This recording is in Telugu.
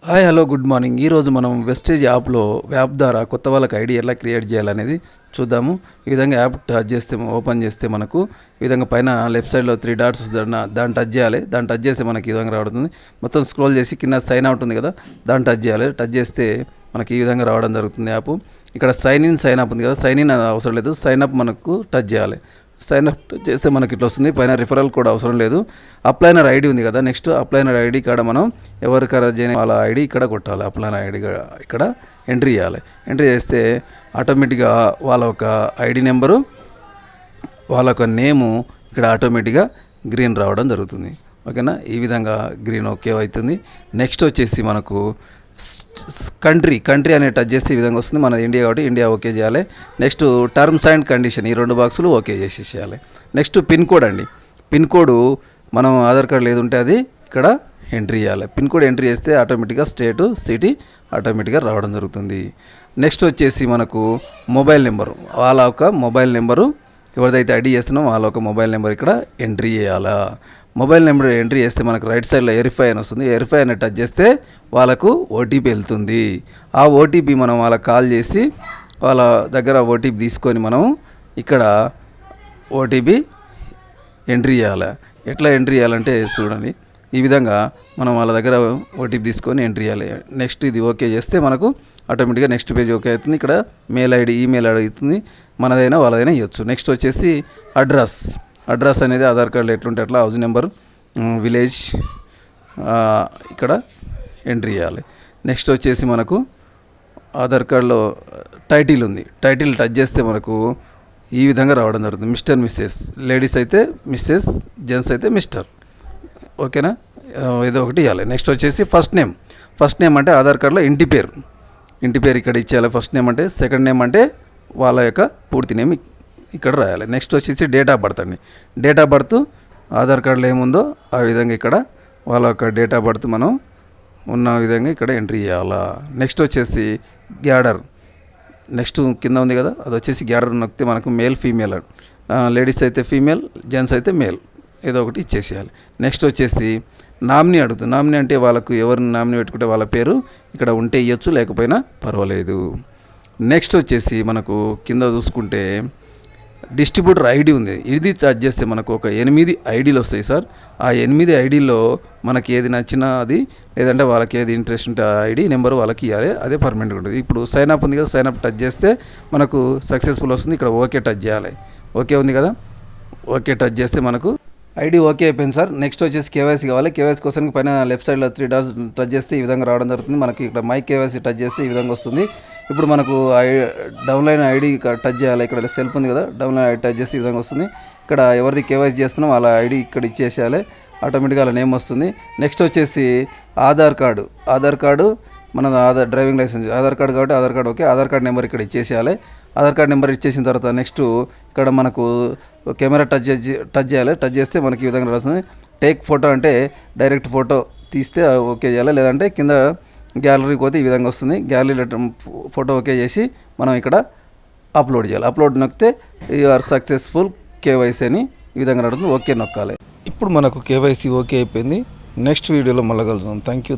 Hi hello good morning. ఈరోజు మనం వెస్టేజ్ యాప్లో యాప్ ద్వారా కొత్త వాళ్ళకి ఐడి ఎలా క్రియేట్ చేయాలనేది చూద్దాము. ఈ విధంగా యాప్ టచ్ చేస్తే ఓపెన్ చేస్తే మనకు ఈ విధంగా పైన లెఫ్ట్ సైడ్లో 3 డాట్స్ దాన్ని టచ్ చేయాలి. దాన్ని టచ్ చేస్తే మనకి ఈ విధంగా రావడుతుంది. మొత్తం స్క్రోల్ చేసి కింద సైన్ అవుట్ ఉంది కదా, దాన్ని టచ్ చేయాలి. టచ్ చేస్తే మనకి ఈ విధంగా రావడం జరుగుతుంది యాప్. ఇక్కడ సైన్ ఇన్ సైన్ అప్ ఉంది కదా, సైన్ ఇన్ అవసరం లేదు, సైన్ అప్ మనకు టచ్ చేయాలి. సైన్ అప్ చేస్తే మనకి ఇట్లా వస్తుంది. పైన రిఫరల్ కూడా అవసరం లేదు. అప్లైనర్ ఐడి ఉంది కదా, నెక్స్ట్ అప్లైనర్ ఐడి కాడ మనం ఎవరికైనా చేయని వాళ్ళ ఐడి ఇక్కడ కొట్టాలి. అప్లైనర్ ఐడి ఇక్కడ ఎంట్రీ చేయాలి. ఎంట్రీ చేస్తే ఆటోమేటిక్గా వాళ్ళ ఒక ఐడి నెంబరు, వాళ్ళ ఒక నేము ఇక్కడ ఆటోమేటిక్గా గ్రీన్ రావడం జరుగుతుంది. ఓకేనా, ఈ విధంగా గ్రీన్ ఓకే అవుతుంది. నెక్స్ట్ వచ్చేసి మనకు కంట్రీ అనే టచ్ చేస్తే ఈ విధంగా వస్తుంది. మన ఇండియా కాబట్టి ఇండియా ఓకే చేయాలి. నెక్స్ట్ టర్మ్స్ అండ్ కండిషన్ ఈ 2 బాక్సులు ఓకే చేసేసేయాలి. నెక్స్ట్ పిన్ కోడ్ అండి. పిన్ కోడ్ మనం ఆధార్ కార్డు లేదుంటే అది ఇక్కడ ఎంట్రీ చేయాలి. పిన్ కోడ్ ఎంట్రీ చేస్తే ఆటోమేటిక్గా స్టేటు సిటీ ఆటోమేటిక్గా రావడం జరుగుతుంది. నెక్స్ట్ వచ్చేసి మనకు మొబైల్ నెంబరు, వాళ్ళ ఒక మొబైల్ నెంబరు ఎవరిదైతే ఐడి చేస్తున్నామో వాళ్ళ ఒక మొబైల్ నెంబర్ ఇక్కడ ఎంట్రీ చేయాలా. మొబైల్ నెంబర్ ఎంట్రీ చేస్తే మనకు రైట్ సైడ్లో వెరిఫై అని వస్తుంది. వెరిఫై అని టచ్ చేస్తే వాళ్ళకు ఓటీపీ వెళ్తుంది. ఆ ఓటీపీ మనం వాళ్ళకి కాల్ చేసి వాళ్ళ దగ్గర ఓటీపీ తీసుకొని మనం ఇక్కడ ఓటీపీ ఎంట్రీ చేయాలి. ఎట్లా ఎంట్రీ చేయాలంటే చూడండి, ఈ విధంగా మనం వాళ్ళ దగ్గర ఓటీపీ తీసుకొని ఎంట్రీ చేయాలి. నెక్స్ట్ ఇది ఓకే చేస్తే మనకు ఆటోమేటిక్గా నెక్స్ట్ పేజ్ ఓకే అవుతుంది. ఇక్కడ మెయిల్ ఐడి, ఈమెయిల్ ఐడి అవుతుంది, మనదైనా వాళ్ళదైనా ఇవ్వచ్చు. నెక్స్ట్ వచ్చేసి అడ్రస్ అనేది ఆధార్ కార్డులో ఎట్లుంటే అట్లా హౌస్ నెంబర్, విలేజ్ ఇక్కడ ఎంట్రీ చేయాలి. నెక్స్ట్ వచ్చేసి మనకు ఆధార్ కార్డులో టైటిల్ ఉంది, టైటిల్ టచ్ చేస్తే మనకు ఈ విధంగా రావడం జరుగుతుంది. మిస్టర్, మిస్సెస్, లేడీస్ అయితే మిస్సెస్, జెంట్స్ అయితే మిస్టర్. ఓకేనా, ఏదో ఒకటి ఇవ్వాలి. నెక్స్ట్ వచ్చేసి ఫస్ట్ నేమ్ అంటే ఆధార్ కార్డులో ఇంటి పేరు ఇక్కడ ఇచ్చేయాలి. ఫస్ట్ నేమ్ అంటే, సెకండ్ నేమ్ అంటే వాళ్ళ యొక్క పూర్తి నేమ్ ఇక్కడ రాయాలి. నెక్స్ట్ వచ్చేసి డేట్ ఆఫ్ బర్త్ అండి. డేట్ ఆఫ్ బర్త్ ఆధార్ కార్డులో ఏముందో ఆ విధంగా ఇక్కడ వాళ్ళ యొక్క డేట్ ఆఫ్ బర్త్ మనం ఉన్న విధంగా ఇక్కడ ఎంట్రీ చేయాలా. నెక్స్ట్ వచ్చేసి గ్యాడర్, నెక్స్ట్ కింద ఉంది కదా, అది వచ్చేసి గ్యాడర్ నొక్కితే మనకు మేల్ ఫీమేల్, లేడీస్ అయితే ఫీమేల్, జెంట్స్ అయితే మేల్, ఏదో ఒకటి ఇచ్చేసేయాలి. నెక్స్ట్ వచ్చేసి నామినీ అడుగుతుంది. నామినీ అంటే వాళ్ళకు ఎవరిని నామినీ పెట్టుకుంటే వాళ్ళ పేరు ఇక్కడ ఉంటే ఇవ్వచ్చు, లేకపోయినా పర్వాలేదు. నెక్స్ట్ వచ్చేసి మనకు కింద చూసుకుంటే డిస్ట్రిబ్యూటర్ ఐడి ఉంది. ఇది టచ్ చేస్తే మనకు ఒక 8 ఐడీలు వస్తాయి సార్. ఆ 8 ఐడీల్లో మనకి ఏది నచ్చినా అది, లేదంటే వాళ్ళకి ఏది ఇంట్రెస్ట్ ఉంటే ఆ ఐడి నెంబర్ వాళ్ళకి ఇవ్వాలి, అదే పర్మనెంట్గా ఉంటుంది. ఇప్పుడు సైన్ అప్ ఉంది కదా, సైన్ అప్ టచ్ చేస్తే మనకు సక్సెస్ఫుల్ వస్తుంది. ఇక్కడ ఓకే టచ్ చేయాలి. ఓకే ఉంది కదా, ఓకే టచ్ చేస్తే మనకు ఐడి ఓకే అయిపోయింది సార్. నెక్స్ట్ వచ్చేసి కేవైసీ కావాలి. కేవైసీ కోసం పైన లెఫ్ట్ సైడ్లో 3 డాట్స్ టచ్ చేస్తే ఈ విధంగా రావడం జరుగుతుంది. మనకి ఇక్కడ మై కేవైసీ టచ్ చేస్తే ఈ విధంగా వస్తుంది. ఇప్పుడు మనకు డౌన్లైన్ ఐడి టచ్ చేయాలి. ఇక్కడ సెల్ఫ్ ఉంది కదా, డౌన్లైన్ ఐడి టచ్ చేస్తే ఈ విధంగా వస్తుంది. ఇక్కడ ఎవరిది కేవైసీ చేస్తున్నాం వాళ్ళ ఐడి ఇక్కడ ఇచ్చేసేయాలి, ఆటోమేటిక్గా వాళ్ళ నేమ్ వస్తుంది. నెక్స్ట్ వచ్చేసి ఆధార్ కార్డు మన డ్రైవింగ్ లైసెన్స్, ఆధార్ కార్డు కాబట్టి Aadhaar card okay, Aadhaar card number ఇక్కడ ఇచ్చేసేయాలి. ఆధార్ కార్డు నెంబర్ ఇచ్చేసిన తర్వాత నెక్స్ట్ ఇక్కడ మనకు కెమెరా టచ్ చేయాలి. టచ్ చేస్తే మనకి ఈ విధంగా వస్తుంది. టేక్ ఫోటో అంటే డైరెక్ట్ ఫోటో తీస్తే ఓకే చేయాలి, లేదంటే కింద గ్యాలరీకి పోతే ఈ విధంగా వస్తుంది. గ్యాలరీలో ఫోటో ఓకే చేసి మనం ఇక్కడ అప్లోడ్ చేయాలి. అప్లోడ్ నొక్కితే యు ఆర్ సక్సెస్ఫుల్ కేవైసీ అని ఈ విధంగా నడుతుంది. ఓకే నొక్కాలి. ఇప్పుడు మనకు కేవైసీ ఓకే అయిపోయింది. నెక్స్ట్ వీడియోలో మళ్ళీ కలుద్దాం. Thank you.